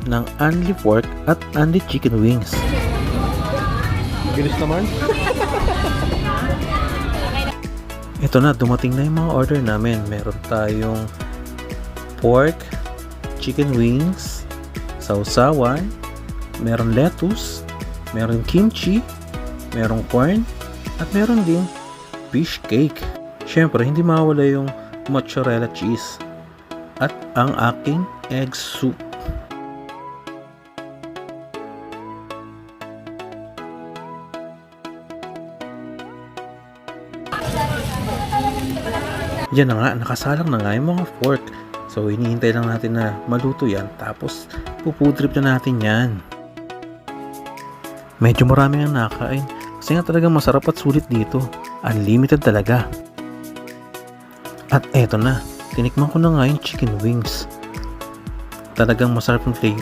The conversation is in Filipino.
ng Only Pork at Only Chicken Wings. Bilis naman. Ito na, dumating na yung mga order namin. Meron tayong pork, chicken wings, sausawan, meron lettuce, meron kimchi, meron corn, at meron ding fish cake. Syempre, hindi mawala yung mozzarella cheese at ang aking egg soup. Yan na nga, nakasalang na nga yung mga pork. So, hinihintay lang natin na maluto yan. Tapos, pupudrip na natin yan. Medyo marami ang nakain. Kasi nga talagang masarap at sulit dito. Unlimited talaga. At eto na, tinikman ko na nga yung chicken wings. Talagang masarap ng flavor.